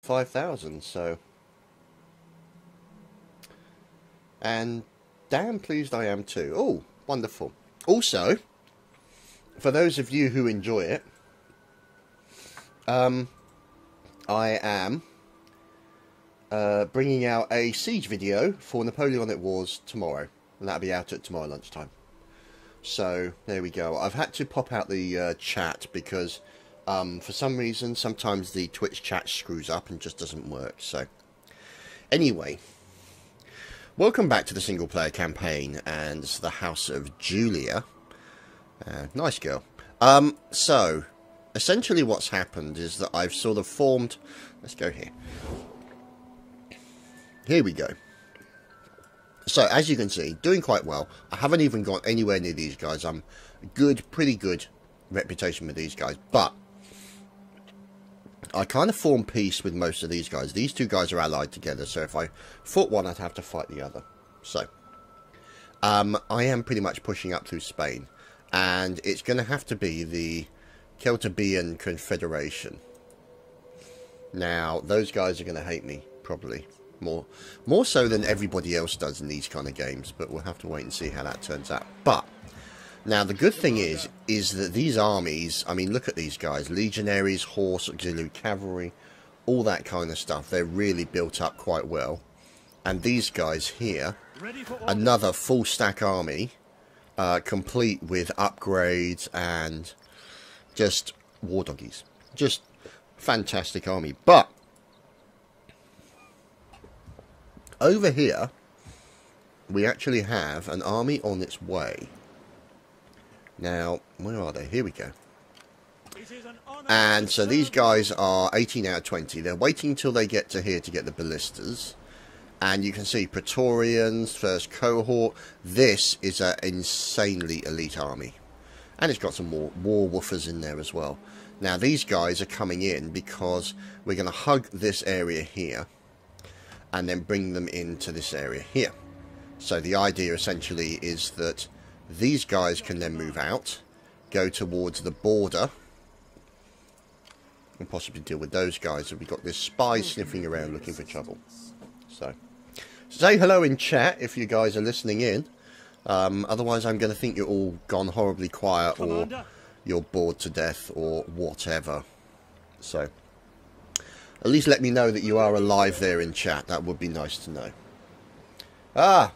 5,000, so... And damn pleased I am too. Oh, wonderful. Also, for those of you who enjoy it, I am bringing out a Siege video for Napoleonic Wars tomorrow. And that'll be out at tomorrow lunchtime. So, there we go. I've had to pop out the chat because, for some reason, sometimes the Twitch chat screws up and just doesn't work. So, anyway... Welcome back to the single player campaign and the House of Julia. Nice girl. So, essentially what's happened is that I've sort of formed... Let's go here. Here we go. So, as you can see, doing quite well. I haven't even got anywhere near these guys. I'm good, pretty good reputation with these guys. But, I kind of form peace with most of these guys. These two guys are allied together, so if I fought one, I'd have to fight the other. So, I am pretty much pushing up through Spain, and it's going to have to be the Chadtopian Confederation. Now, those guys are going to hate me, probably. More so than everybody else does in these kind of games, but we'll have to wait and see how that turns out. But... Now, the good thing is that these armies, I mean, look at these guys. Legionaries, horse, auxiliary cavalry, all that kind of stuff. They're really built up quite well. And these guys here, another full stack army, complete with upgrades and just war doggies. Just fantastic army. But, over here, we actually have an army on its way. Now, where are they? Here we go. And so these guys are 18 out of 20. They're waiting till they get to here to get the ballistas. And you can see Praetorians, first cohort. This is an insanely elite army. And it's got some more war woofers in there as well. Now, these guys are coming in because we're going to hug this area here. And then bring them into this area here. So the idea essentially is that these guys can then move out, go towards the border, and possibly deal with those guys. And we've got this spy sniffing around looking for trouble. So, say hello in chat if you guys are listening in. Otherwise, I'm going to think you're all gone horribly quiet, or you're bored to death, or whatever. So, at least let me know that you are alive there in chat. That would be nice to know. Ah!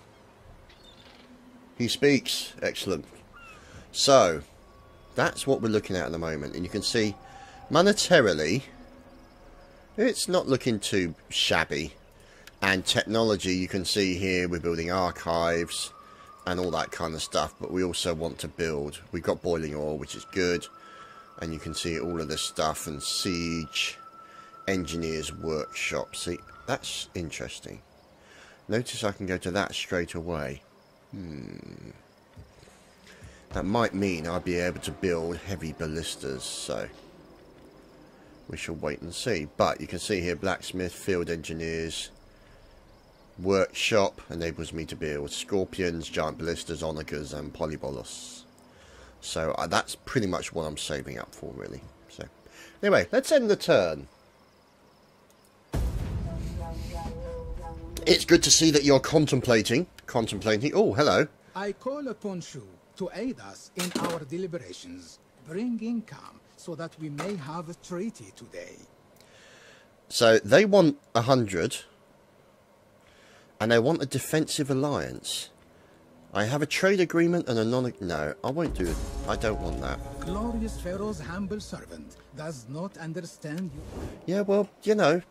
He speaks. Excellent. So, that's what we're looking at the moment. And you can see, monetarily, it's not looking too shabby. And technology, you can see here, we're building archives and all that kind of stuff. But we also want to build, we've got boiling oil, which is good. And you can see all of this stuff, and siege, engineers workshop. See, that's interesting. Notice I can go to that straight away. That might mean I'll be able to build heavy ballistas, so we shall wait and see. But you can see here, blacksmith, field engineers, workshop enables me to build scorpions, giant ballistas, onagers, and polybolos. So that's pretty much what I'm saving up for, really. So anyway, let's end the turn. It's good to see that you're contemplating. Oh, hello. I call upon you to aid us in our deliberations, bringing calm so that we may have a treaty today. So they want 100, and they want a defensive alliance. I have a trade agreement and a no, I won't do it. I don't want that. Glorious Pharaoh's humble servant does not understand you. Yeah, well, you know,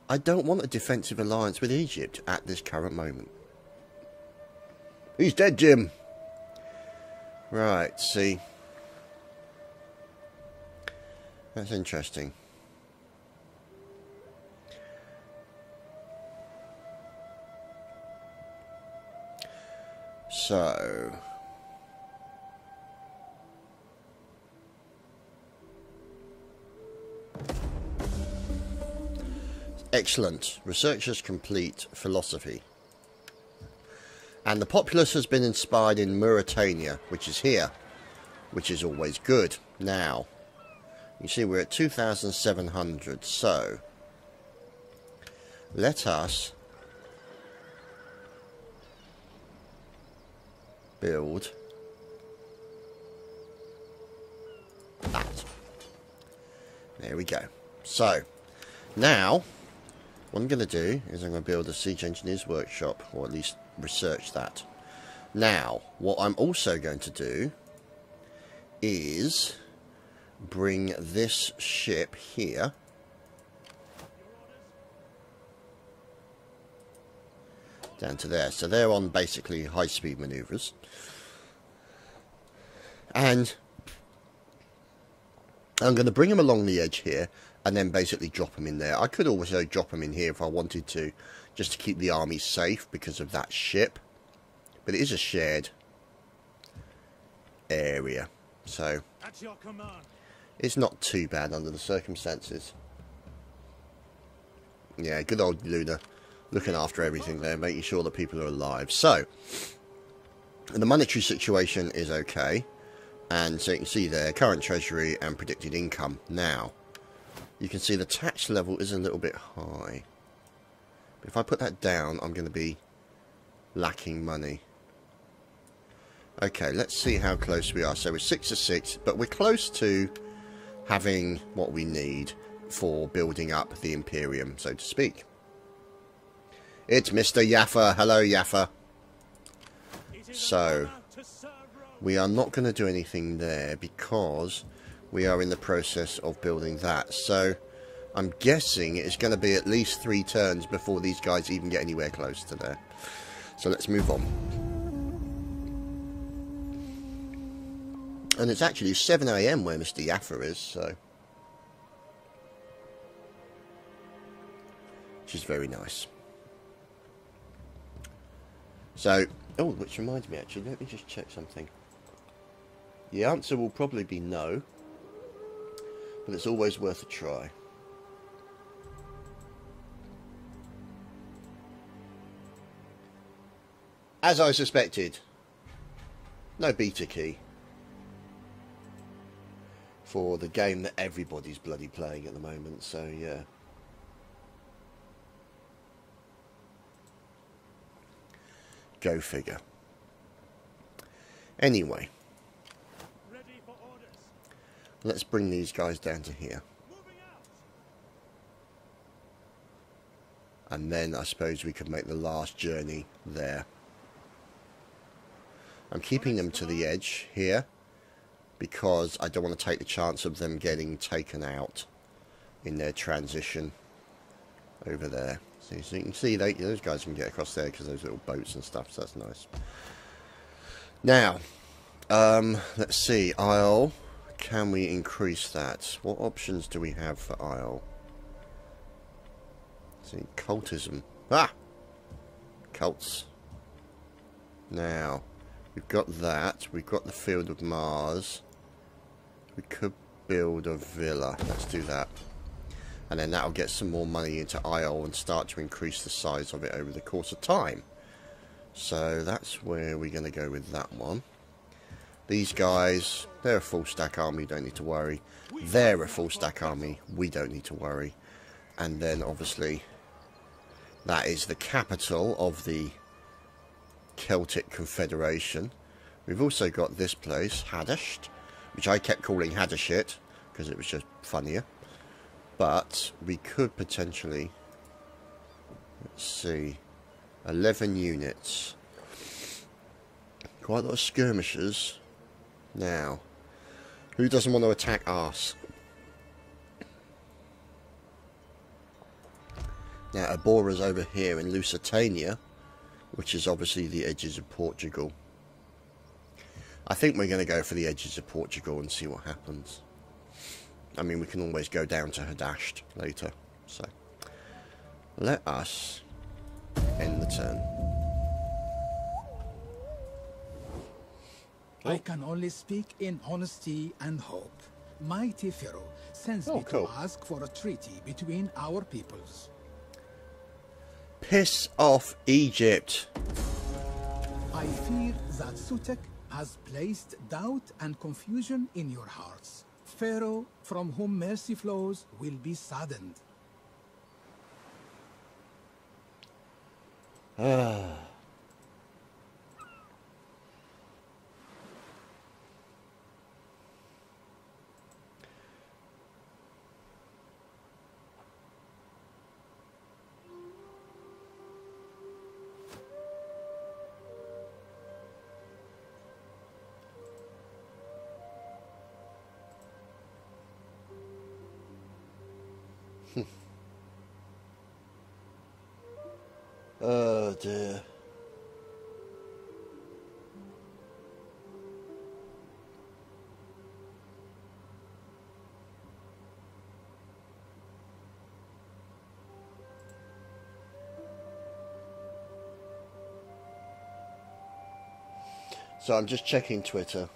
I don't want a defensive alliance with Egypt at this current moment. He's dead, Jim. Right, see. That's interesting. So, excellent. Researchers complete philosophy. And the populace has been inspired in Mauritania, which is here, which is always good. Now, You see we're at 2,700, so let us build that. There we go. So now what I'm going to do is I'm going to build a Siege Engineer's Workshop, or at least research that. Now what I'm also going to do is bring this ship here down to there. So they're on basically high-speed maneuvers. And I'm going to bring them along the edge here and then basically drop them in there. I could also drop them in here if I wanted to, just to keep the army safe because of that ship. But it is a shared area, so At your command. It's not too bad under the circumstances. Yeah, good old Luna looking after everything there, making sure that people are alive. So, the monetary situation is okay. And so you can see there, current treasury and predicted income. Now, you can see the tax level is a little bit high. But if I put that down, I'm going to be lacking money. Okay, let's see how close we are. So we're 6 to 6, but we're close to having what we need for building up the Imperium, so to speak. It's Mr. Yaffa. Hello, Yaffa. So, we are not going to do anything there because we are in the process of building that. So, I'm guessing it's going to be at least 3 turns before these guys even get anywhere close to there. So, let's move on. And it's actually 7 AM where Mr. Yaffa is, so. Which is very nice. So, oh, which reminds me actually, let me just check something. The answer will probably be no, but it's always worth a try. As I suspected, no beta key for the game that everybody's bloody playing at the moment, so yeah. Go figure. Anyway, Ready for orders. let's bring these guys down to here. Moving out. And then I suppose we could make the last journey there. I'm keeping them to the edge here because I don't want to take the chance of them getting taken out in their transition over there. So you can see those guys can get across there because those little boats and stuff, so that's nice. Now, let's see, Isle, can we increase that? What options do we have for Isle? Let's see, cultism. Ah! Cults. Now, we've got that, we've got the Field of Mars. We could build a villa, let's do that. And then that'll get some more money into Isle and start to increase the size of it over the course of time. So that's where we're going to go with that one. These guys, they're a full stack army, don't need to worry. They're a full stack army, we don't need to worry. And then obviously that is the capital of the Celtic Confederation. We've also got this place, Hadasht, which I kept calling Hadashit because it was just funnier. But we could potentially, let's see, 11 units. Quite a lot of skirmishers. Now, who doesn't want to attack us? Now, Abora's over here in Lusitania, which is obviously the edges of Portugal. I think we're going to go for the edges of Portugal and see what happens. I mean, we can always go down to Hadasht later. So, let us end the turn. I can only speak in honesty and hope. Mighty Pharaoh sends me cool. to ask for a treaty between our peoples. Piss off, Egypt. I fear that Sutek has placed doubt and confusion in your hearts. Pharaoh from whom mercy flows will be saddened. Oh dear. So I'm just checking Twitter.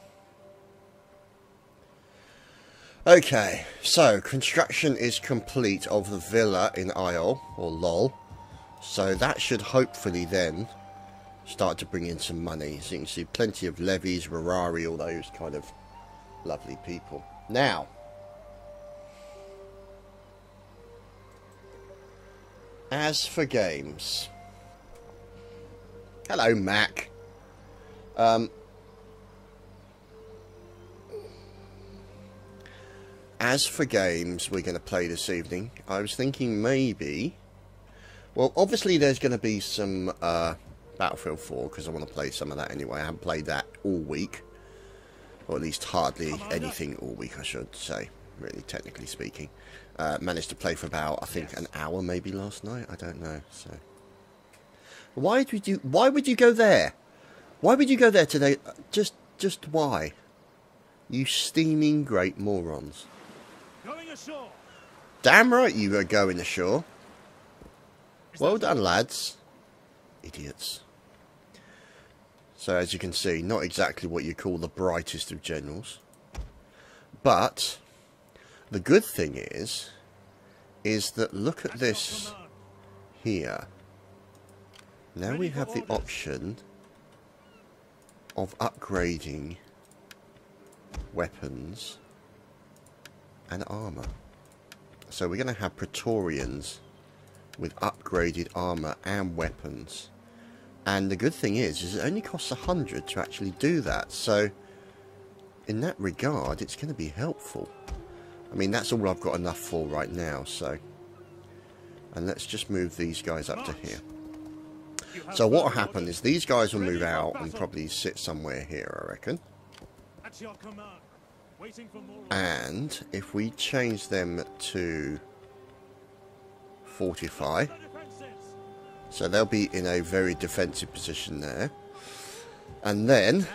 Okay, so construction is complete of the villa in Isle, or LOL. So that should hopefully then start to bring in some money. So you can see plenty of levies, rarari, all those kind of lovely people. Now, as for games. Hello, Mac. As for games we're going to play this evening, I was thinking maybe... Well, obviously there's going to be some Battlefield 4, because I want to play some of that anyway. I haven't played that all week. Or at least hardly anything all week, I should say, really, technically speaking. Managed to play for about, I think, an hour maybe last night. I don't know, so... Why would you go there? Why would you go there today? Just why? You steaming great morons. Going ashore. Damn right you are going ashore. Well done, lads. Idiots. So, as you can see, not exactly what you call the brightest of generals. But, the good thing is that look at this here. Now we have the option of upgrading weapons and armour. So we're going to have Praetorians with upgraded armour and weapons. And the good thing is it only costs 100 to actually do that. So in that regard, it's going to be helpful. I mean, that's all I've got enough for right now. So, and let's just move these guys up to here. So what will happen is these guys will move out and probably sit somewhere here, I reckon. At your command. Waiting for more. And if we change them to fortify, so they'll be in a very defensive position there. And then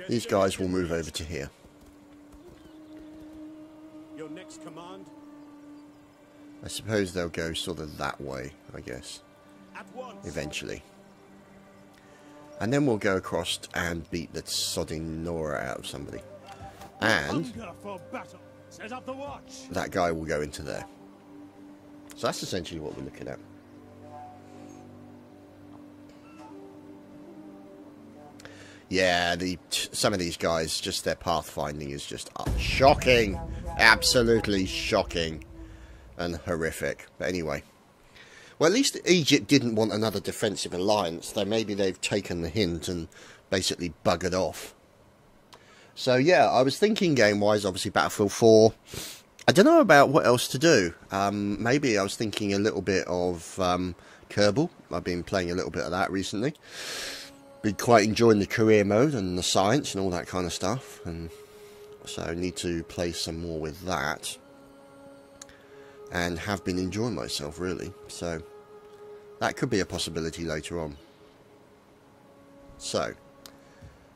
these guys will move over to here. Your next command? I suppose they'll go sort of that way, I guess, eventually. And then we'll go across and beat the sodding Nora out of somebody. And Hunger for battle. Set up the watch. that guy will go into there. So that's essentially what we're looking at. Yeah, some of these guys, just their pathfinding is just shocking. Absolutely shocking. And horrific. But anyway. Well, at least Egypt didn't want another defensive alliance. Though maybe they've taken the hint and basically buggered off. So yeah, I was thinking game-wise, obviously Battlefield 4. I don't know about what else to do. Maybe I was thinking a little bit of Kerbal. I've been playing a little bit of that recently. Been quite enjoying the career mode and the science and all that kind of stuff. And so I need to play some more with that. And have been enjoying myself, really. So, that could be a possibility later on. So,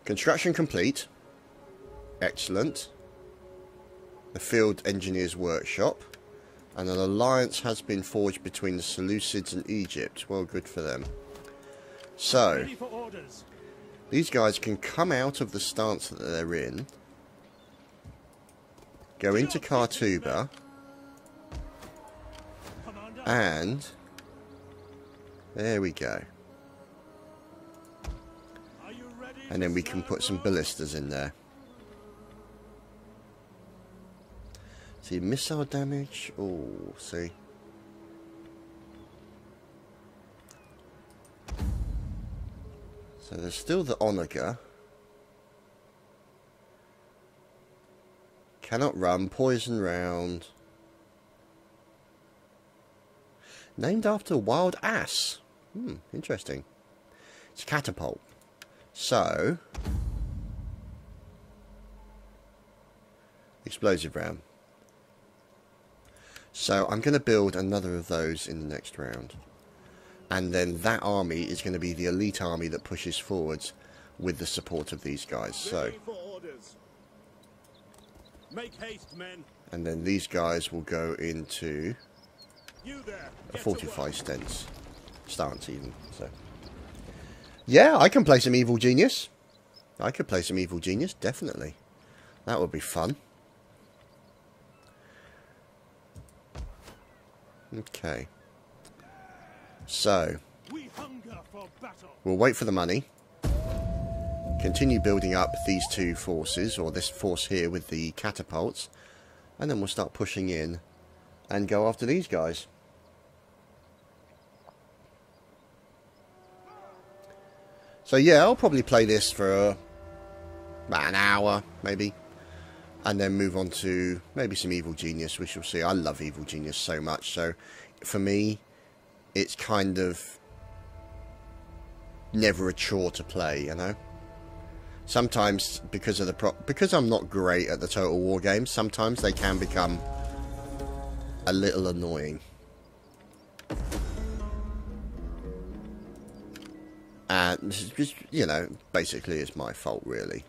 construction complete. Excellent. The Field Engineers Workshop. And an alliance has been forged between the Seleucids and Egypt. Well, good for them. So, Ready for orders. these guys can come out of the stance that they're in. Go into Chadtopia. And there we go. Are you ready? And then we can put some ballistas in there. See, missile damage. Oh, see. So there's still the Onager. Cannot run. Poison round. Named after a wild ass. Interesting. It's catapult. So, explosive round. So I'm going to build another of those in the next round. And then that army is going to be the elite army that pushes forwards with the support of these guys. So, make haste, men. And then these guys will go into a fortified stance even. So, yeah, I can play some Evil Genius. I could play some Evil Genius, definitely. That would be fun. Okay. So, we'll wait for the money. Continue building up these two forces, or this force here with the catapults. And then we'll start pushing in and go after these guys. So yeah, I'll probably play this for about an hour, maybe. And then move on to maybe some Evil Genius, we shall see. I love Evil Genius so much, so for me, it's kind of never a chore to play, you know? Sometimes, because of because I'm not great at the Total War games, sometimes they can become a little annoying. And just, you know, basically it's my fault, really.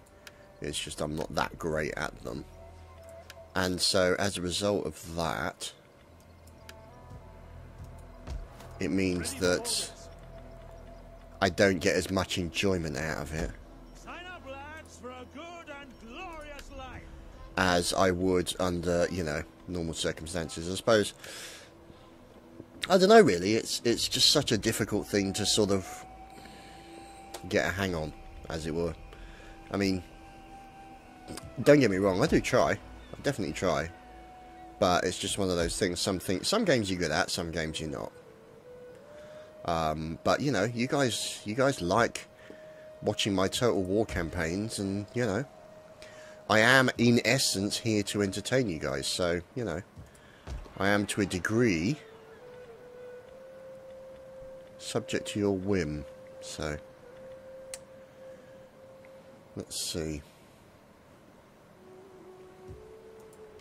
It's just I'm not that great at them. And so, as a result of that, it means that I don't get as much enjoyment out of it as I would under, you know, normal circumstances. I suppose, I don't know really, it's just such a difficult thing to sort of get a hang on, as it were. I mean, don't get me wrong, I do try. I definitely try. But it's just one of those things, some games you're good at, some games you're not. But, you know, you guys like watching my Total War campaigns, and, you know, I am, in essence, here to entertain you guys. So, you know, I am, to a degree, subject to your whim. So, let's see.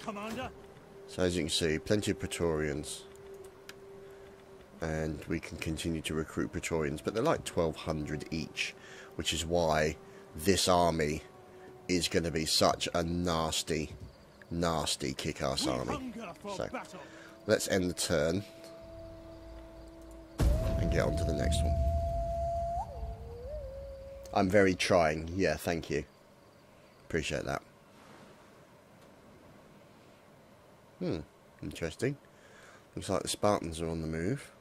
Commander. So, as you can see, plenty of Praetorians. And we can continue to recruit Praetorians, but they're like 1,200 each, which is why this army is going to be such a nasty, nasty kick-ass army. So, let's end the turn and get on to the next one. I'm very trying. Yeah, thank you. Appreciate that. Interesting. Looks like the Spartans are on the move.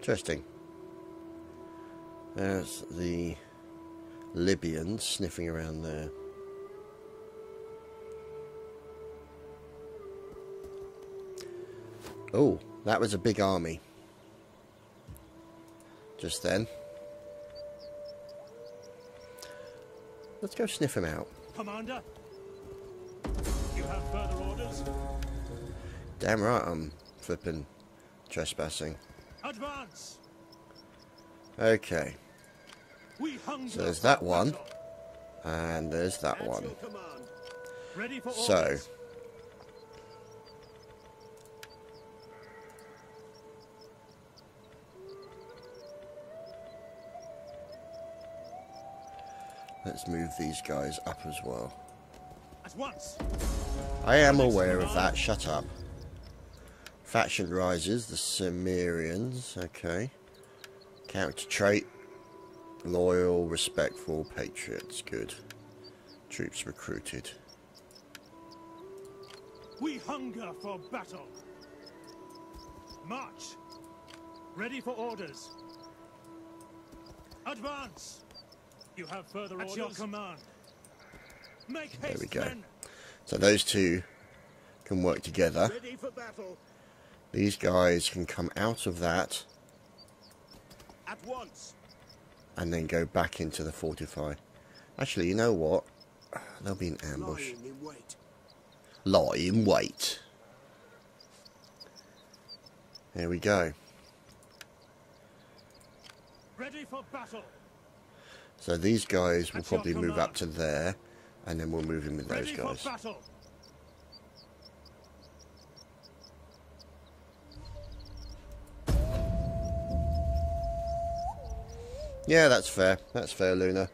Interesting. There's the Libyans sniffing around there. Oh, that was a big army. Just then. Let's go sniff him out. Commander, you have further orders? Damn right I'm flipping trespassing. Advance. Okay. So there's that one. battle. And there's that one. Ready for So, orders. let's move these guys up as well. At once. I am aware of that. Shut up. Faction rises. The Cimmerians. Okay. Character trait. Loyal, respectful, patriots. Good. Troops recruited. We hunger for battle. March. Ready for orders. Advance. You have further orders. At your command. Make haste, There we go. men. So those two can work together. Ready for battle. These guys can come out of that At once. and then go back into the fortify. Actually, you know what? They'll be in ambush. Lying in wait. Lie in wait. There we go. Ready for battle. So these guys will At your probably move up command. to there, and then we'll move in with those Ready guys. for battle. Yeah, that's fair. That's fair, Luna.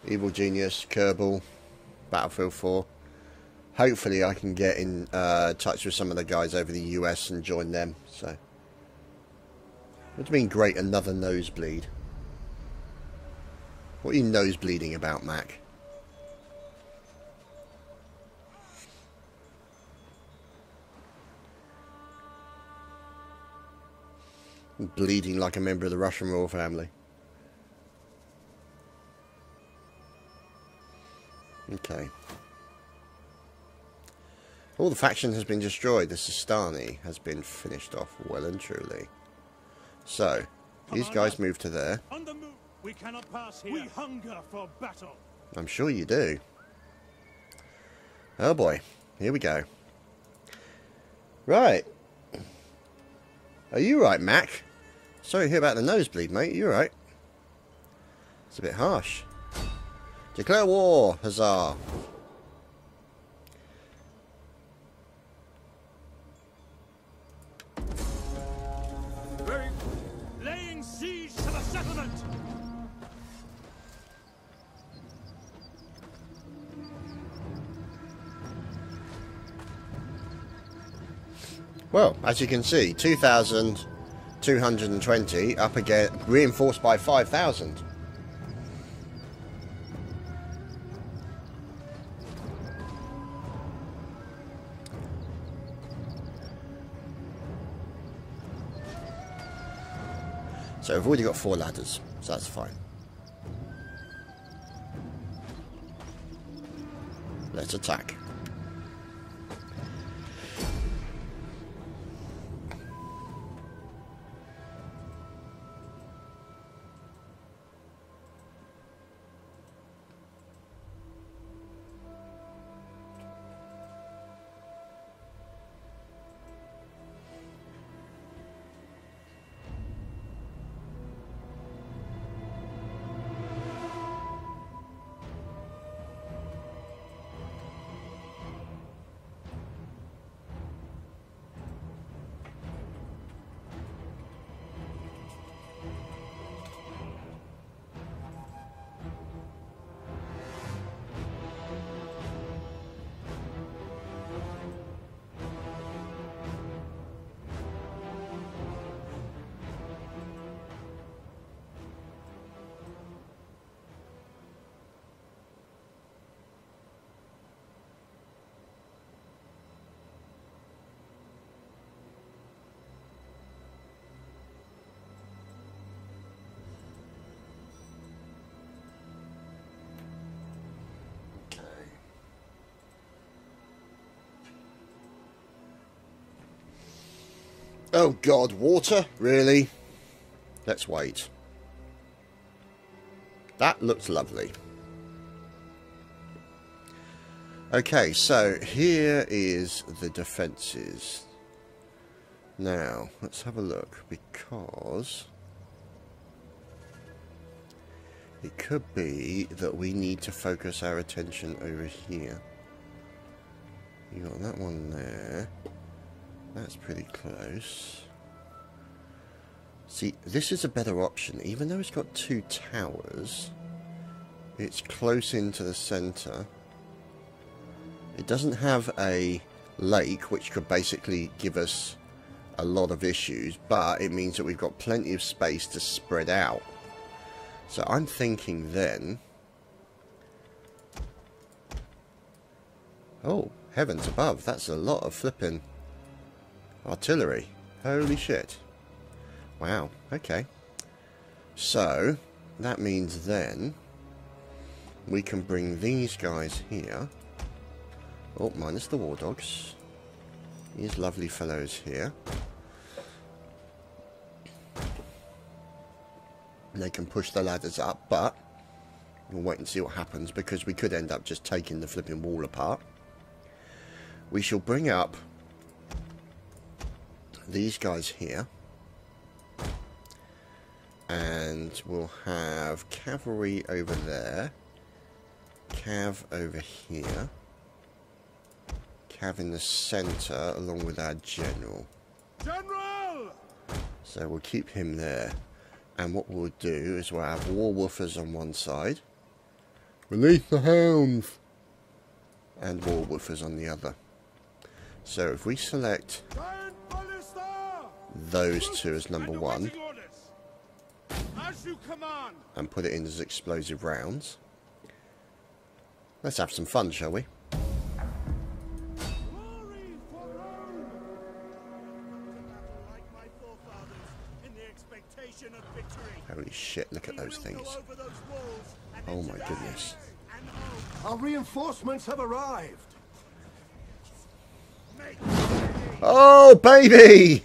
Evil Genius, Kerbal, Battlefield 4. Hopefully I can get in touch with some of the guys over the US and join them. So, what do you mean, great, another nosebleed? What are you nosebleeding about, Mac? Bleeding like a member of the Russian royal family. Okay. All the faction has been destroyed. The Sistani has been finished off well and truly. So, these guys move to there. On the move. We cannot pass here. We hunger for battle. I'm sure you do. Oh boy. Here we go. Right. Are you right, Mac? Sorry to hear about the nosebleed, mate. You right? It's a bit harsh. Declare war! Huzzah! Laying siege to the settlement. Well, as you can see, 2,220 up again, reinforced by 5,000. So we've already got 4 ladders, so that's fine. Let's attack. Oh god, water? Really? Let's wait. That looks lovely. Okay, so here is the defences. Now, let's have a look, because it could be that we need to focus our attention over here. You got that one there. That's pretty close. See, this is a better option. Even though it's got 2 towers, it's close into the centre. It doesn't have a lake, which could basically give us a lot of issues, but it means that we've got plenty of space to spread out. So I'm thinking then... Oh, heavens above, that's a lot of flipping artillery. Holy shit. Wow, okay. So, that means then we can bring these guys here. Oh, minus the war dogs. These lovely fellows here. And they can push the ladders up, but we'll wait and see what happens, because we could end up just taking the flipping wall apart. We shall bring up these guys here. And we'll have cavalry over there. Cav over here. Cav in the centre, along with our general. General! So we'll keep him there. And what we'll do is we'll have war woofers on one side. Release the hounds! And war woofers on the other. So if we select those two as number one, as you command, and put it in as explosive rounds, let's have some fun, shall we? glory for Rome! Like my forefathers, in the expectation of victory. Holy shit, look at those We will things. go over those walls and Oh into my the goodness. gates and home. Our reinforcements have arrived. Make Oh, baby!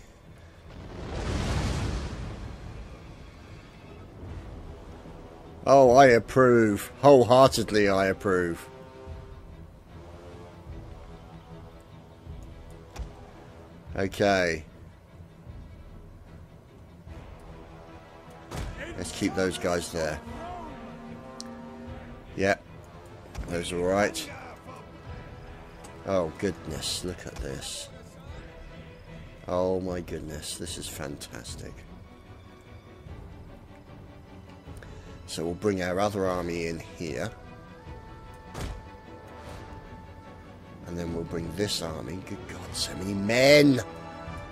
Oh, I approve. Wholeheartedly, I approve. Okay. Let's keep those guys there. Yep. Those are alright. Oh, goodness. Look at this. Oh, my goodness. This is fantastic. So we'll bring our other army in here. And then we'll bring this army. Good God, so many men!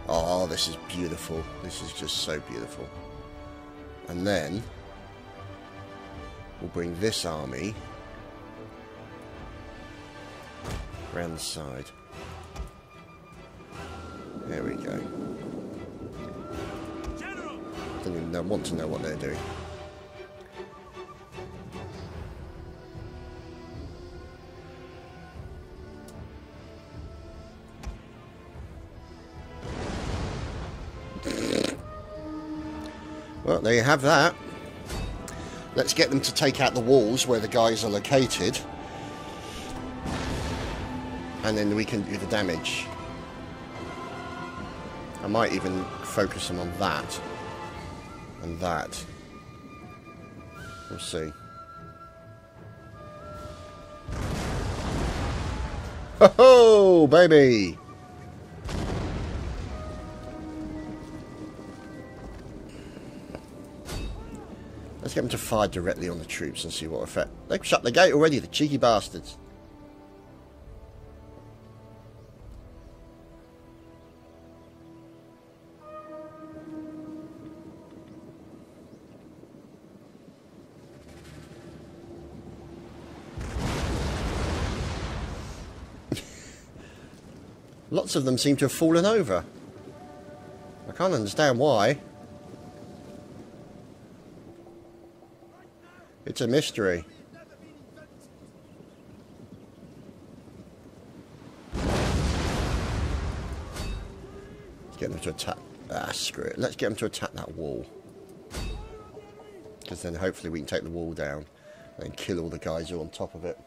Oh, this is beautiful. This is just so beautiful. And then we'll bring this army around the side. There we go. General! Don't even want to know what they're doing. Well, there you have that. Let's get them to take out the walls where the guys are located. And then we can do the damage. I might even focus them on that. And that. We'll see. Ho-ho, baby! Let's get them to fire directly on the troops and see what effect. They've shut the gate already, the cheeky bastards. Lots of them seem to have fallen over. I can't understand why. It's a mystery. Let's get them to attack. Ah, screw it. Let's get them to attack that wall. Because then hopefully we can take the wall down and kill all the guys who are on top of it.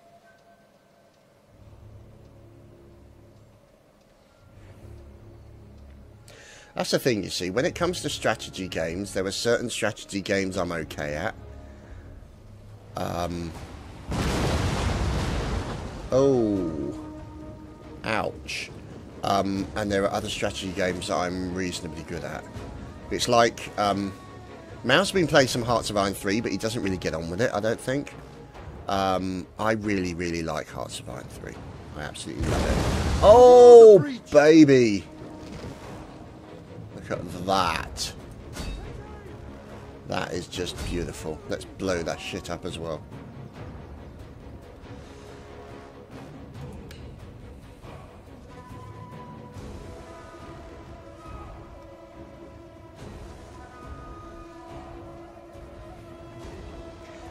That's the thing, you see. When it comes to strategy games, there are certain strategy games I'm okay at. Oh. Ouch. And there are other strategy games that I'm reasonably good at. It's like, Mao's been playing some Hearts of Iron 3, but he doesn't really get on with it, I don't think. I really, really like Hearts of Iron 3. I absolutely love it. Oh, baby! Look at that. That is just beautiful. Let's blow that shit up as well.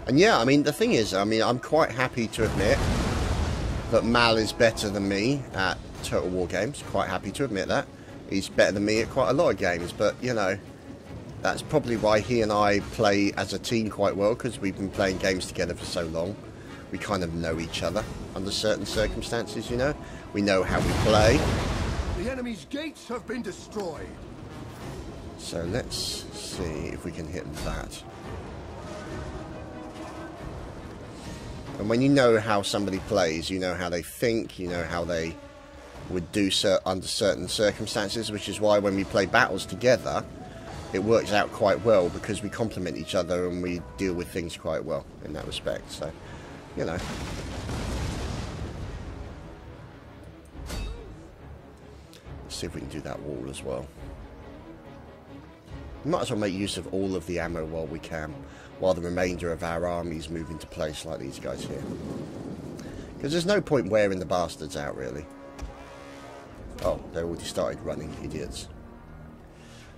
And yeah, I mean, the thing is, I mean, I'm quite happy to admit that Mal is better than me at Total War games. Quite happy to admit that. He's better than me at quite a lot of games, but, you know, that's probably why he and I play as a team quite well, because we've been playing games together for so long. We kind of know each other under certain circumstances, you know. We know how we play. The enemy's gates have been destroyed. So let's see if we can hit that. And when you know how somebody plays, you know how they think, you know how they would do under certain circumstances, which is why when we play battles together, it works out quite well, because we complement each other and we deal with things quite well in that respect. So, you know. Let's see if we can do that wall as well. We might as well make use of all of the ammo while we can, while the remainder of our armies move into place like these guys here. Because there's no point wearing the bastards out, really. Oh, they already started running, idiots.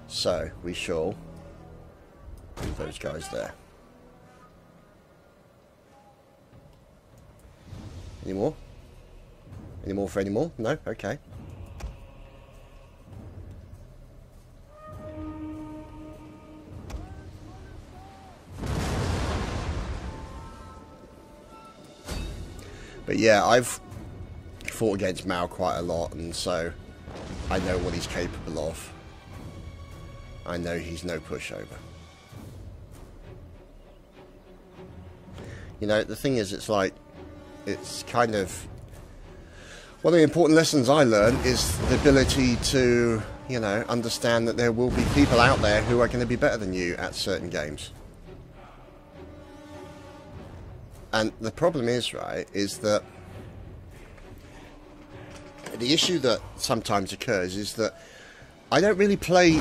So, we shall move those guys there. Any more? Any more for any more? No? Okay. But yeah, I've fought against Mal quite a lot, and so I know what he's capable of. I know he's no pushover. You know, the thing is, it's like, it's kind of... One of the important lessons I learned is the ability to, you know, understand that there will be people out there who are going to be better than you at certain games. And the problem is, right, is that the issue that sometimes occurs is that I don't really play,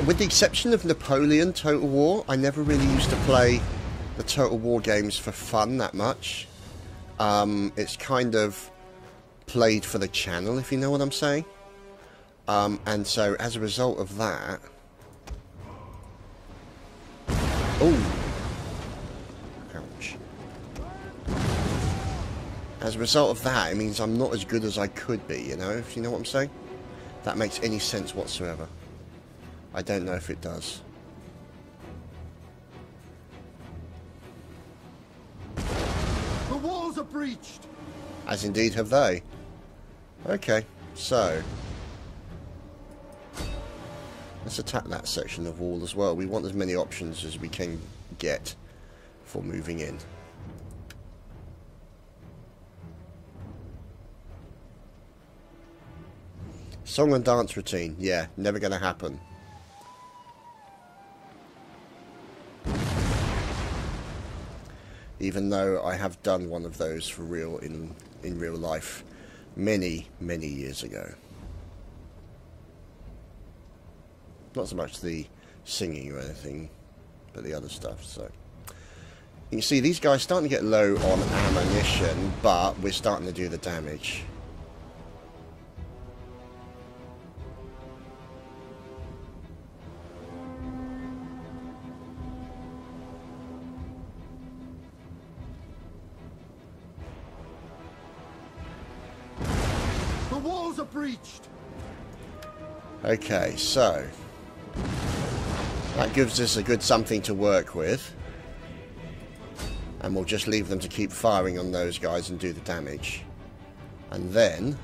with the exception of Napoleon Total War, I never really used to play the Total War games for fun that much. It's kind of played for the channel, if you know what I'm saying. And so, as a result of that... Oh! Ouch. As a result of that, it means I'm not as good as I could be, you know, if you know what I'm saying? If that makes any sense whatsoever. I don't know if it does. The walls are breached. As indeed have they. Okay, so let's attack that section of wall as well. We want as many options as we can get for moving in. Song and dance routine, yeah, never going to happen. Even though I have done one of those for real in real life many, many years ago. Not so much the singing or anything, but the other stuff, so. You can see these guys starting to get low on ammunition, but we're starting to do the damage. Breached. Okay, so that gives us a good something to work with, and we'll just leave them to keep firing on those guys and do the damage. And then,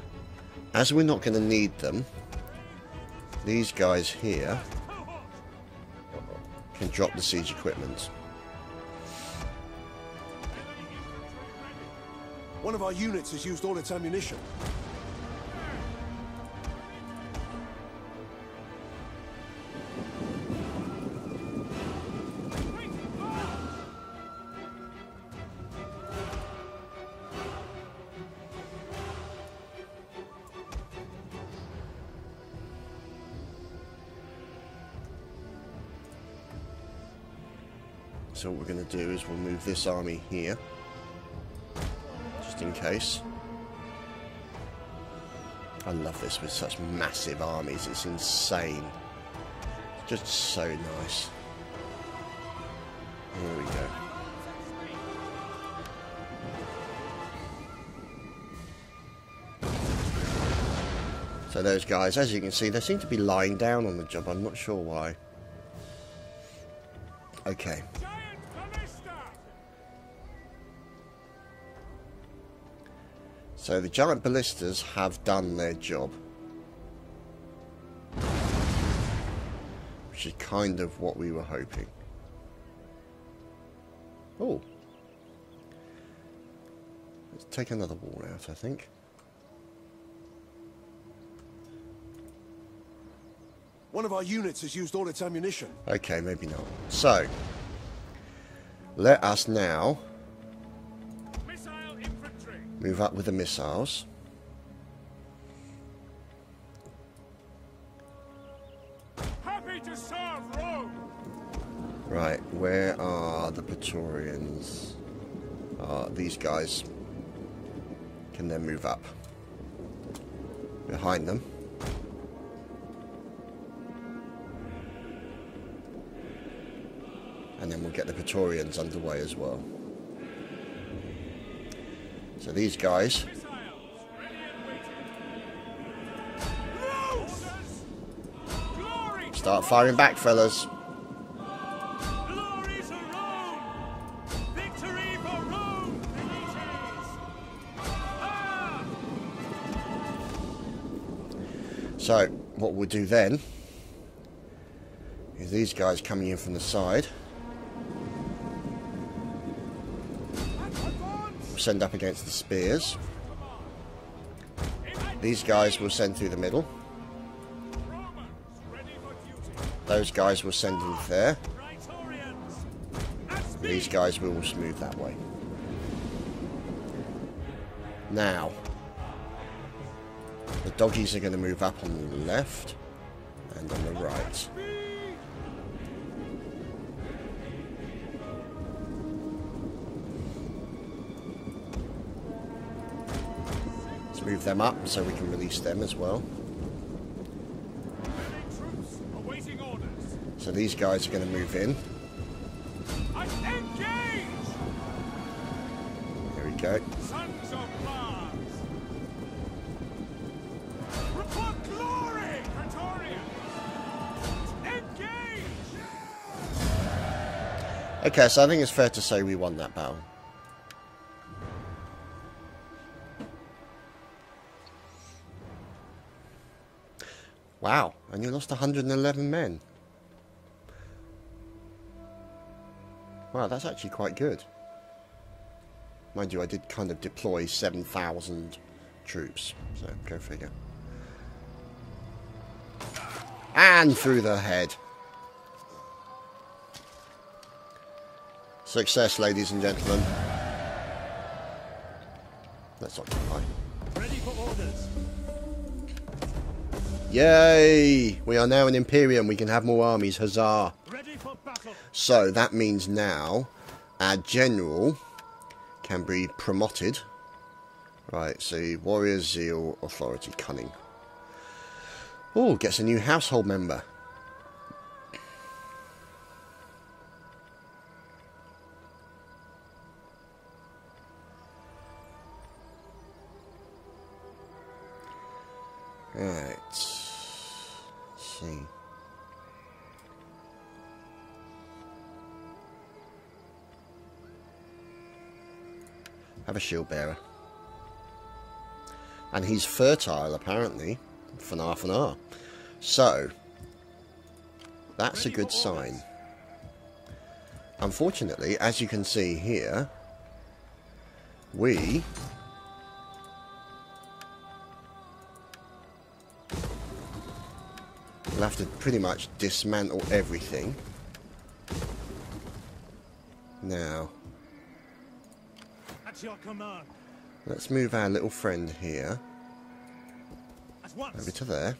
as we're not going to need them, these guys here can drop the siege equipment. One of our units has used all its ammunition. So what we're going to do is we'll move this army here, just in case. I love this with such massive armies, it's insane. It's just so nice. There we go. So those guys, as you can see, they seem to be lying down on the job. I'm not sure why. Okay. So the giant ballistas have done their job. Which is kind of what we were hoping. Oh. Let's take another wall out, I think. One of our units has used all its ammunition. Okay, maybe not. So, let us now move up with the missiles. Happy to serve Rome. Right, where are the Praetorians? These guys can then move up behind them. And then we'll get the Praetorians underway as well. So these guys start firing back, fellas. Glory to Rome! Victory for Rome! Ah! So what we'll do then is these guys coming in from the side. Send up against the spears. These guys will send through the middle. Those guys will send in there. These guys will move that way. Now, the doggies are going to move up on the left and on the right. Move them up so we can release them as well. So these guys are going to move in. There we go. Sons of Mars! Report glory, Praetorians! Engage! Okay, so I think it's fair to say we won that battle. Wow, and you lost 111 men. Wow, that's actually quite good. Mind you, I did kind of deploy 7,000 troops, so go figure. And through the head. Success, ladies and gentlemen. Let's occupy. Ready for orders. Yay! We are now an Imperium. We can have more armies. Huzzah! Ready for battle. So that means now our general can be promoted. Right, so warrior, zeal, authority, cunning. Oh, gets a new household member. Right. Let's see. Have a shield bearer. And he's fertile, apparently. Fanar. So, that's a good sign. Unfortunately, as you can see here, we will have to pretty much dismantle everything. Now, At your command. let's move our little friend here At once. over to there.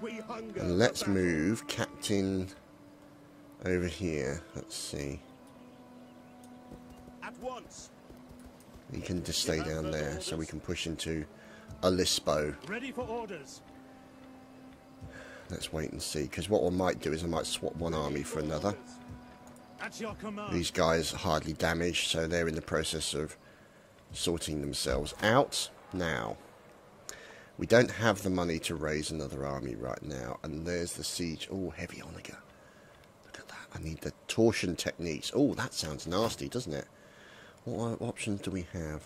We hunger And let's for battle. move Captain over here. Let's see. At once. You can just stay down there so we can push into Olispo. Ready for orders. Let's wait and see, because what I might do is I might swap one army for another. At your command. These guys are hardly damaged, so they're in the process of sorting themselves out. Now, we don't have the money to raise another army right now, and there's the siege. Oh, heavy onager. Look at that. I need the torsion techniques. Oh, that sounds nasty, doesn't it? What options do we have?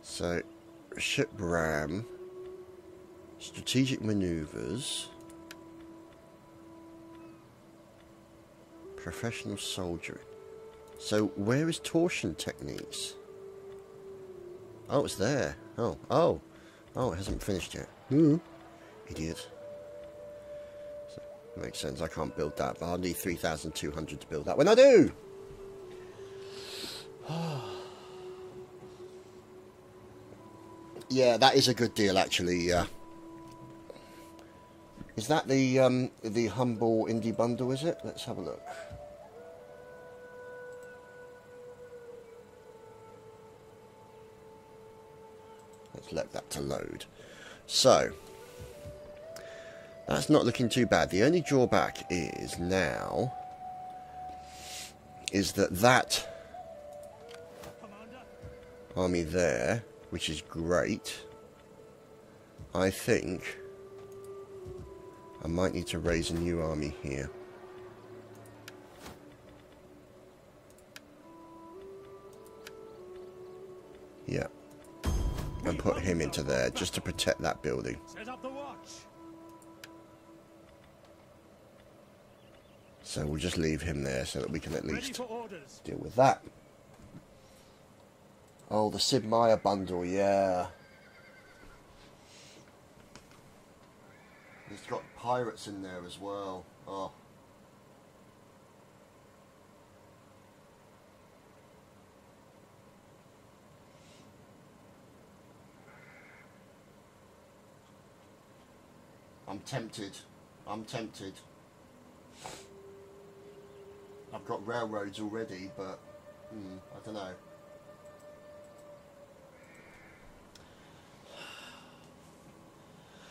So, ship ram, strategic maneuvers, professional soldiering. So, where is torsion techniques? Oh, it's there. Oh, it hasn't finished yet. Idiot. So, makes sense. I can't build that, but I'll need 3,200 to build that. When I do! Yeah, that is a good deal, actually. Is that the humble indie bundle? Is it? Let's have a look. Let's let that to load. So that's not looking too bad. The only drawback is now is that army there, which is great. I think I might need to raise a new army here. Yeah. And put him into there just to protect that building. Set up the watch. So we'll just leave him there so that we can at Ready least for orders. deal with that. Oh, the Sid Meier bundle, yeah. It's got pirates in there as well. Oh. I'm tempted. I'm tempted. I've got railroads already, but I don't know.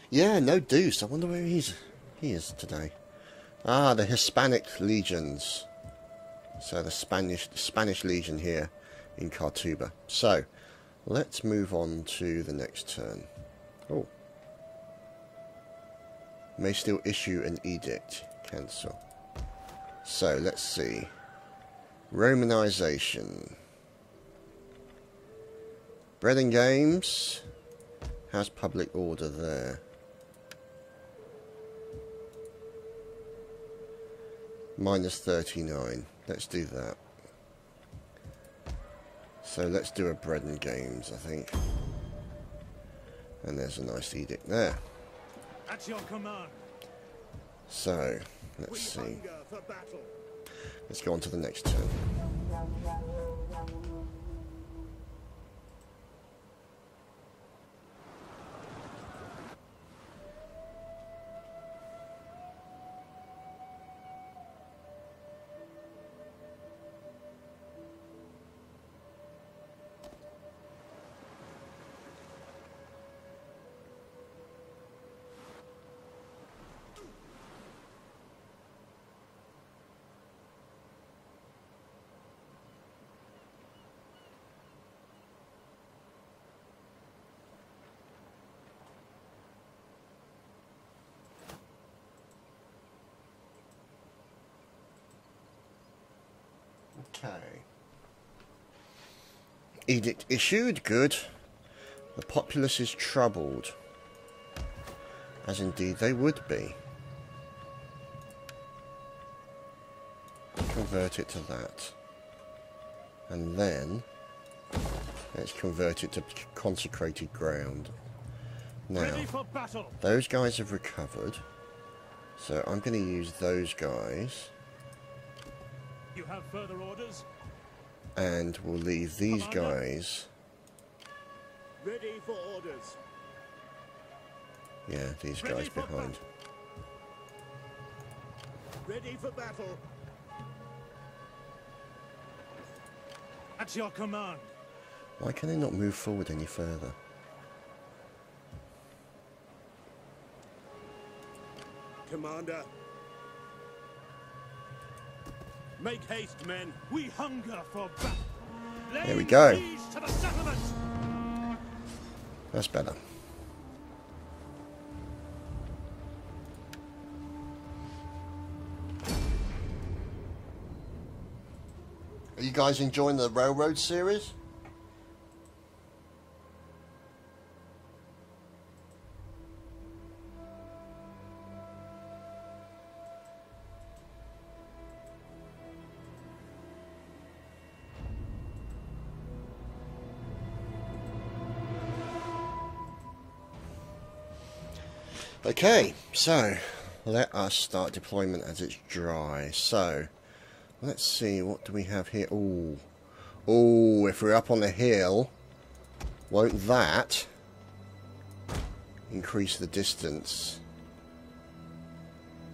Yeah, no deuce. I wonder where he is today. Ah, the Hispanic legions. So the Spanish legion here in Chadtopia. So let's move on to the next turn. Oh. May still issue an edict. Cancel. So let's see. Romanization. Bread and games. How's public order there? Minus 39. Let's do that. So let's do a bread and games, I think. And there's a nice edict there. At your command. So, let's see. Let's go on to the next turn. Okay. Edict issued, good. The populace is troubled. As indeed they would be. Convert it to that. And then let's convert it to consecrated ground. Now, Ready for battle. those guys have recovered. So I'm going to use those guys. You have further orders? And we'll leave these guys. Ready for orders. Yeah, these guys behind. Ready for battle. At your command. Why can they not move forward any further? Commander. Make haste, men. We hunger for battle. There we go. Siege to the settlement. That's better. Are you guys enjoying the railroad series? Okay, so let us start deployment as it's dry. So let's see, what do we have here? Ooh, if we're up on the hill, won't that increase the distance?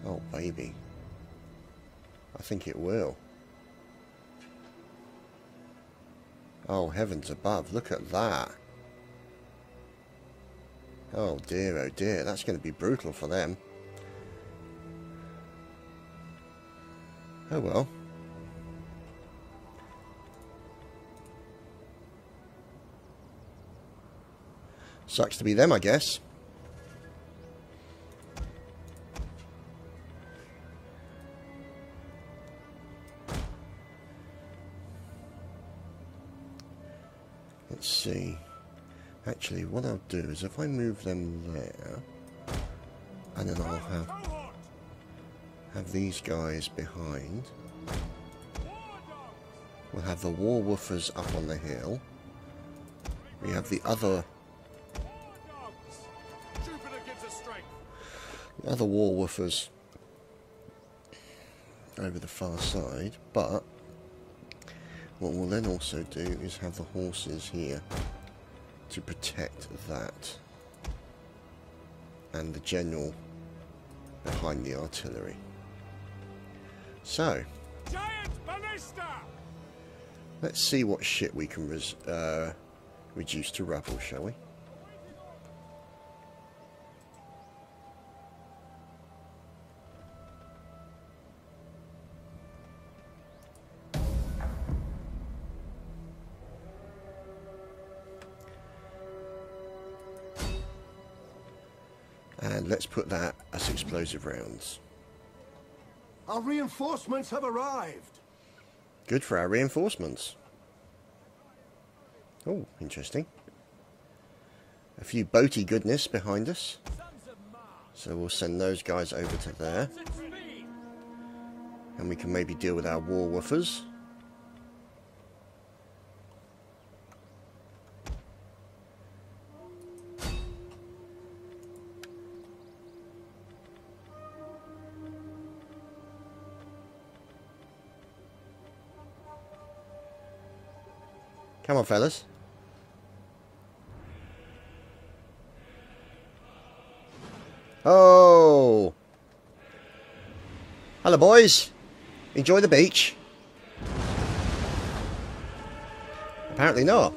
Oh baby, I think it will. Oh heavens above, look at that. Oh dear, that's going to be brutal for them. Oh well. Sucks to be them, I guess. Let's see. Actually, what I'll do is if I move them there, and then I'll have these guys behind. We'll have the war woofers up on the hill. We have the other war woofers over the far side, but what we'll then also do is have the horses here to protect that, and the general behind the artillery. So Giant ballista! let's see what shit we can reduce to rubble, shall we? And let's put that as explosive rounds. Our reinforcements have arrived. Good for our reinforcements. Oh, interesting. A few boaty goodness behind us. So we'll send those guys over to there. And we can maybe deal with our war woofers. Come on, fellas. Oh! Hello, boys. Enjoy the beach? Apparently not.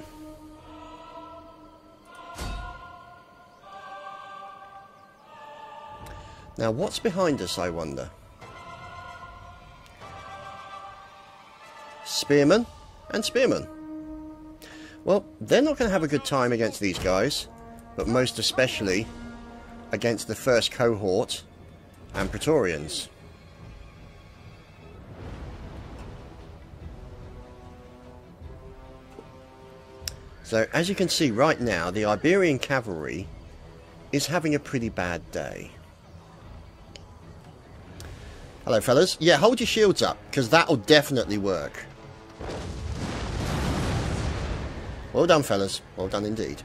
Now, what's behind us, I wonder? Spearmen and spearmen. Well, they're not going to have a good time against these guys, but most especially against the first cohort and Praetorians. So, as you can see right now, the Iberian cavalry is having a pretty bad day. Hello, fellas. Yeah, hold your shields up, because that'll definitely work. Well done, fellas. Well done indeed.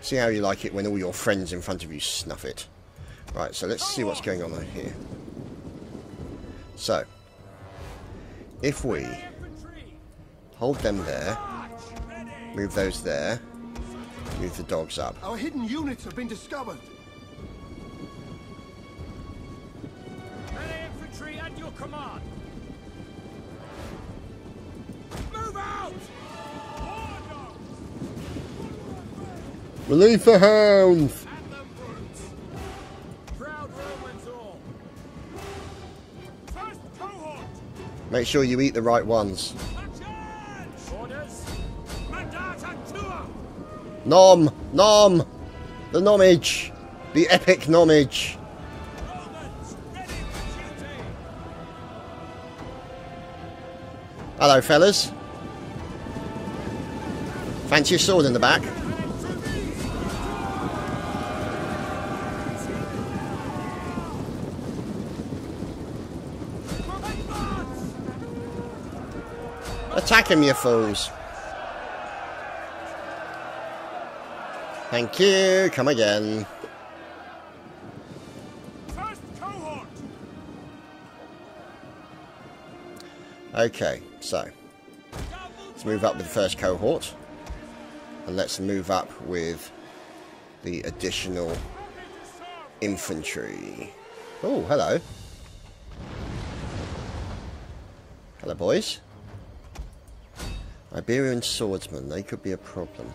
See how you like it when all your friends in front of you snuff it. Right, so let's see what's going on over here. So, if we hold them there, move those there, move the dogs up. Our hidden units have been discovered. command. Move out! Release the hounds! At them, brutes! Proud Romans all! First cohort! Make sure you eat the right ones. Orders! Mandata Tua! Nom! Nom! The nomage! The epic nomage! Romans, ready for duty! Hello, fellas. Fancy a sword in the back? Attack him, you fools. Thank you. Come again. First cohort! Okay, so let's move up with the first cohort. And let's move up with the additional infantry. Oh, hello. Hello, boys. Iberian swordsmen, they could be a problem.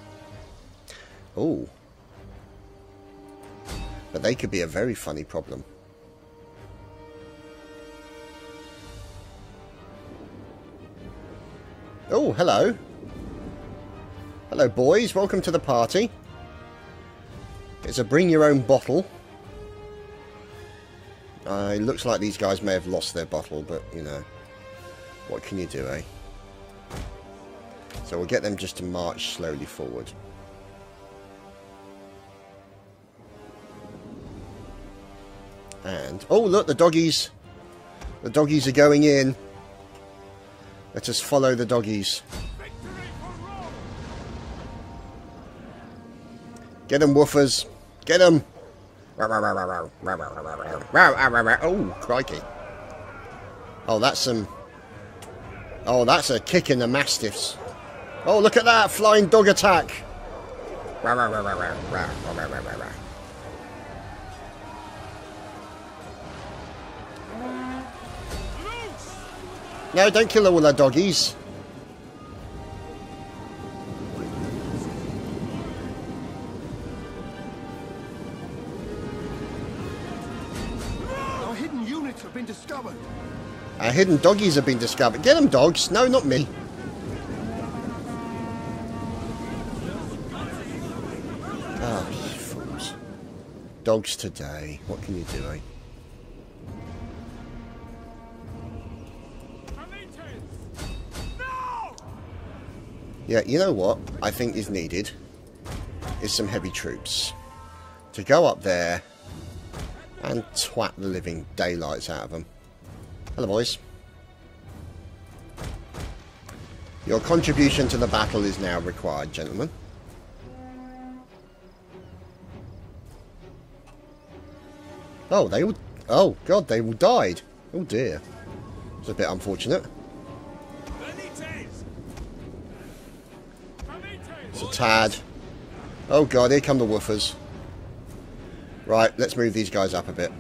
Oh. But they could be a very funny problem. Oh, hello. Hello, boys. Welcome to the party. It's a bring your own bottle. It looks like these guys may have lost their bottle, but, you know, what can you do, eh? So we'll get them just to march slowly forward. And, oh look, the doggies. The doggies are going in. Let us follow the doggies. Get them, woofers. Get them. Oh, crikey. Oh, that's some... Oh, that's a kick in the mastiffs. Oh, look at that! Flying dog attack! No, don't kill all the doggies. Our hidden units have been discovered. Our hidden doggies have been discovered. Get them, dogs! No, not me. Oh, you fools. Dogs today. What can you do, eh? Yeah, you know what I think is needed is some heavy troops to go up there and twat the living daylights out of them. Hello, boys. Your contribution to the battle is now required, gentlemen. Oh, they all... Oh, God, they all died. Oh, dear. It's a bit unfortunate. It's a tad. Oh, God, here come the woofers. Right, let's move these guys up a bit.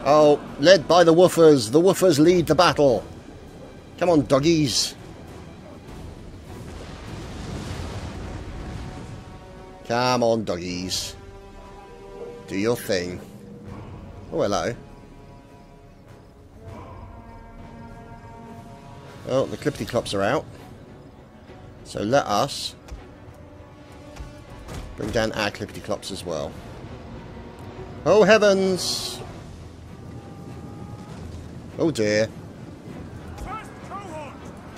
Oh, led by the woofers. The woofers lead the battle. Come on, doggies. Come on, doggies. Do your thing. Oh, hello. Oh, the clippity-clops are out. So let us bring down our clippity-clops as well. Oh, heavens! Oh, dear. First cohort,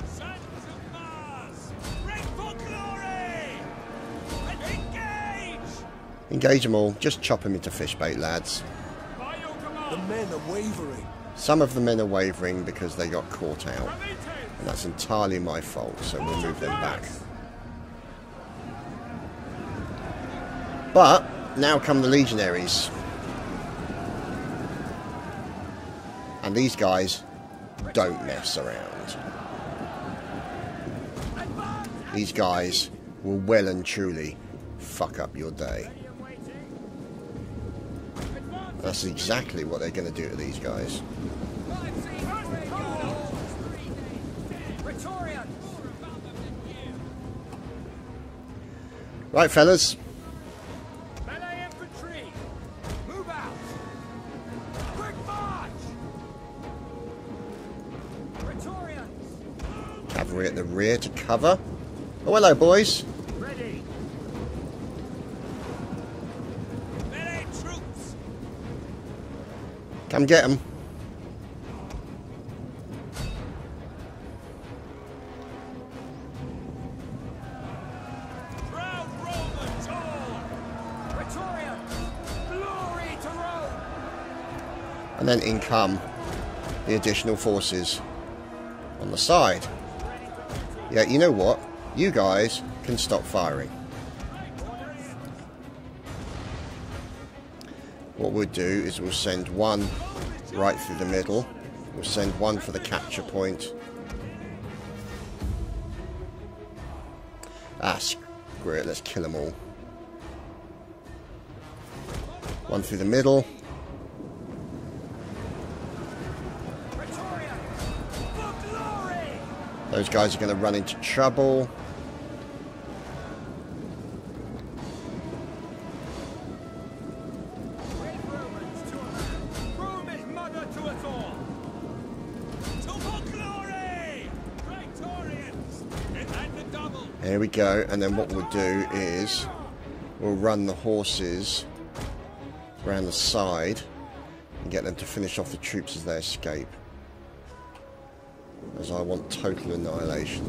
sons of Mars, break for glory, and engage! Engage them all. Just chop them into fish bait, lads. By your The command, men are wavering. Some of the men are wavering because they got caught out. And that's entirely my fault, so we'll move them back. But, now come the legionaries. And these guys don't mess around. These guys will well and truly fuck up your day. That's exactly what they're going to do to these guys. Right, fellas. Melee infantry! Move out! Quick march! Praetorians! Cavalry at the rear to cover. Oh, hello, boys. Ready! Melee troops! Come get them. Proud Romans all! Praetorians! Glory to Rome! And then in come the additional forces on the side. Yeah, you know what? You guys can stop firing. What we'll do is we'll send one right through the middle. We'll send one for the capture point. Ah, screw it. Let's kill them all. One through the middle. Those guys are going to run into trouble. Rome is mother to us all! To more glory! Praetorians! And the double! Here we go. And then what we'll do is we'll run the horses around the side and get them to finish off the troops as they escape. As I want total annihilation.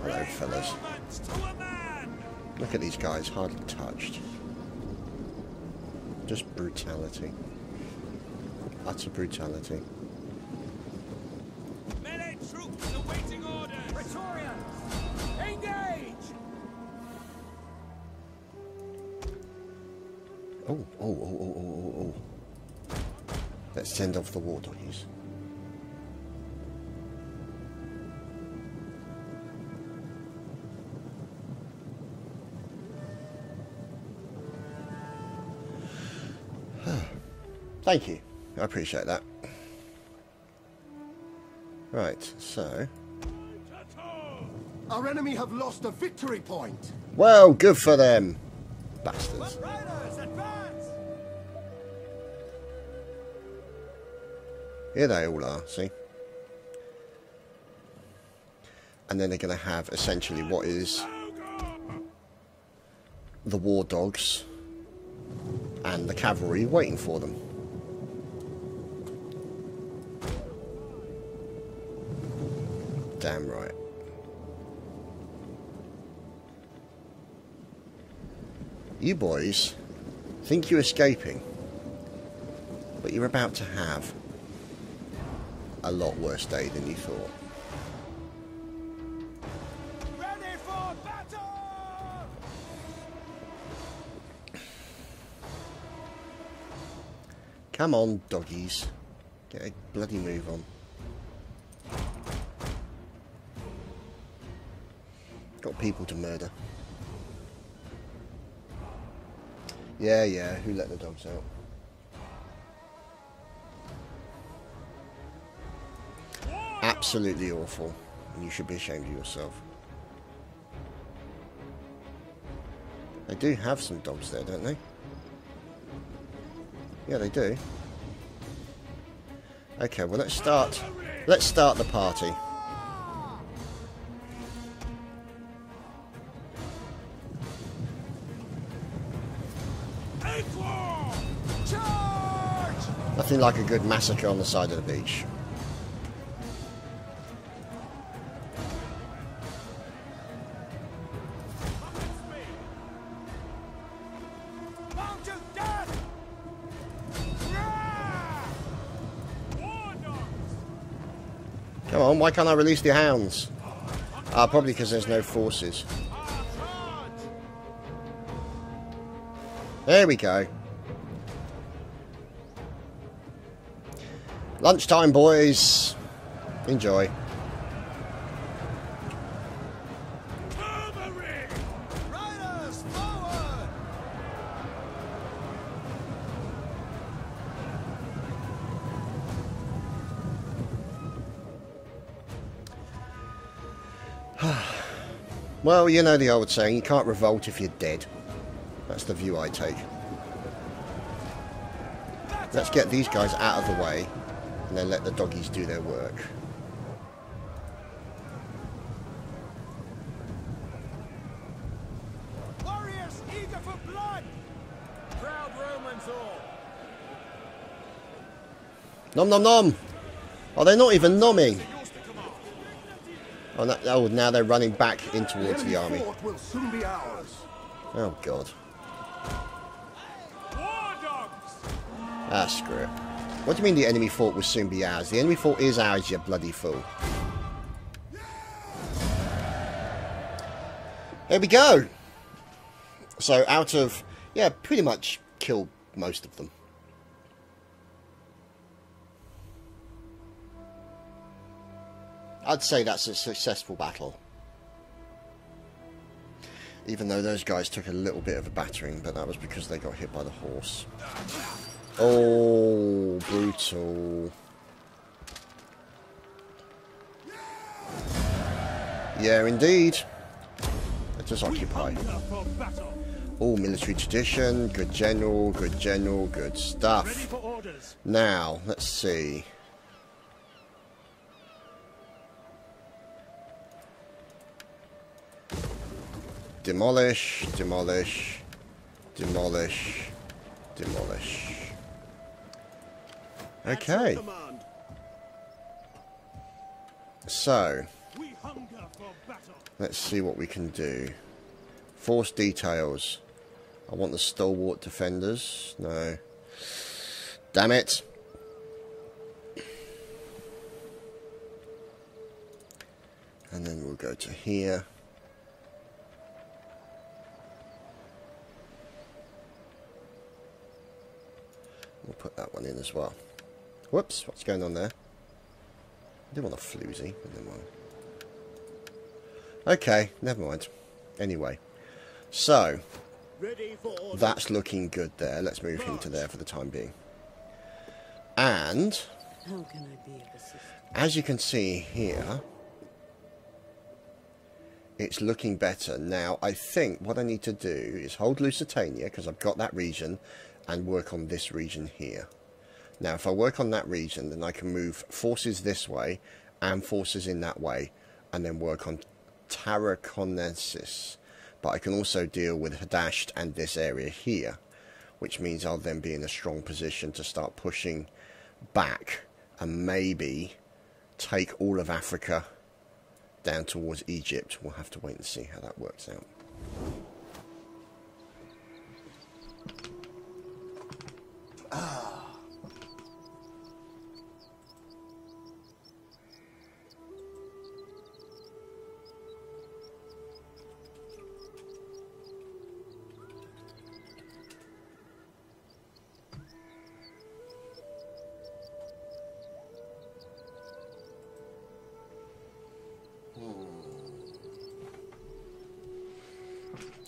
Hello, fellas. Romans to a man! Look at these guys, hardly touched. Just brutality. Utter brutality. Melee troops awaiting orders! Praetorians! Engage! Oh. Let's send off the war doggies. Thank you. I appreciate that. Right, so... Our enemy have lost a victory point. Well, good for them. Bastards. Riders, advance! Here they all are, see? And then they're going to have essentially what is the war dogs and the cavalry waiting for them. Damn right. You boys think you're escaping, but you're about to have a lot worse day than you thought. Ready for battle! Come on, doggies. Get a bloody move on. Got people to murder. Yeah, who let the dogs out? Absolutely awful. And you should be ashamed of yourself. They do have some dogs there, don't they? Yeah, they do. Okay, well let's start the party. Nothing like a good massacre on the side of the beach. Come on, why can't I release the hounds? Probably because there's no forces. There we go. Lunchtime, boys. Enjoy. Riders, forward! Well, you know the old saying, you can't revolt if you're dead. That's the view I take. Let's get these guys out of the way, and then let the doggies do their work. Warriors eager for blood! Proud Romans all! Nom nom nom! Oh, they're not even nomming! Oh, no, oh, now they're running back in towards the army. Fort will soon be ours. Oh, God. War dogs! Ah, screw it. What do you mean the enemy fort will soon be ours? The enemy fort is ours, you bloody fool. There we go. So out of, yeah, pretty much killed most of them. I'd say that's a successful battle. Even though those guys took a little bit of a battering, but that was because they got hit by the horse. Oh, brutal. Yeah, indeed. Let us occupy. Oh, military tradition, good general, good stuff. Now, let's see. Demolish, demolish, demolish, demolish. Okay. So, let's see what we can do. Force details. I want the stalwart defenders. No. Damn it. And then we'll go to here. We'll put that one in as well. Whoops, what's going on there? I didn't want a floozy, but never mind. Okay, never mind. Anyway, so that's looking good there. Let's move him to there for the time being. And how can I be of assistance? As you can see here, it's looking better. Now, I think what I need to do is hold Lusitania, because I've got that region, and work on this region here. Now, if I work on that region, then I can move forces this way and forces in that way, and then work on Tarraconensis. But I can also deal with Hadasht and this area here, which means I'll then be in a strong position to start pushing back and maybe take all of Africa down towards Egypt. We'll have to wait and see how that works out.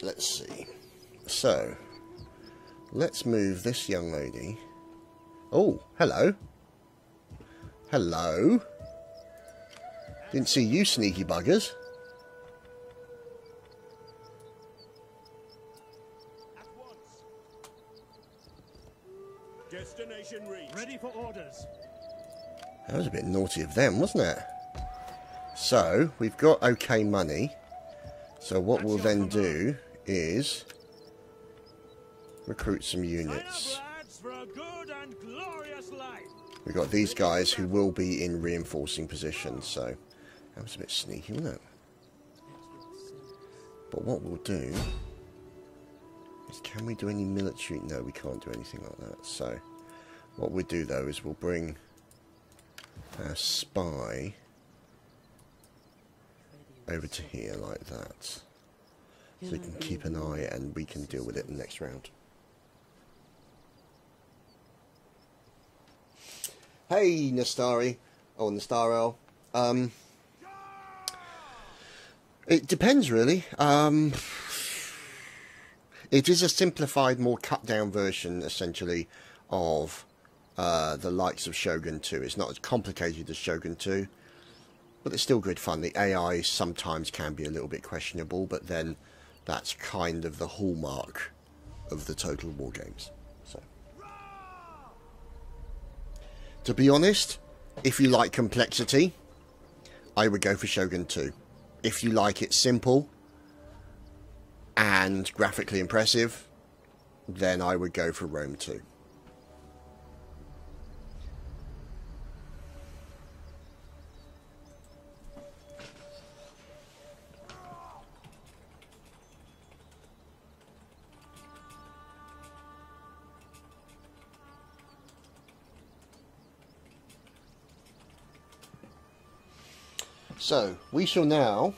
Let's see. So, let's move this young lady. Oh, hello. Hello. Didn't see you, sneaky buggers. At once. Destination reached. Ready for orders. That was a bit naughty of them, wasn't it? So, we've got okay money. So what we'll then do is recruit some units. We've got these guys who will be in reinforcing positions, so that was a bit sneaky, wasn't it? But what we'll do is, can we do any military? No, we can't do anything like that. So what we'll do though is we'll bring our spy over to here like that, so we can keep an eye and we can deal with it in the next round. Hey Nastari, or Nastarel. It depends really. It is a simplified, more cut down version essentially of the likes of Shogun 2. It's not as complicated as Shogun 2. But it's still good fun. The AI sometimes can be a little bit questionable, but then that's kind of the hallmark of the Total War games. So, to be honest, if you like complexity, I would go for Shogun 2. If you like it simple and graphically impressive, then I would go for Rome 2. So, we shall now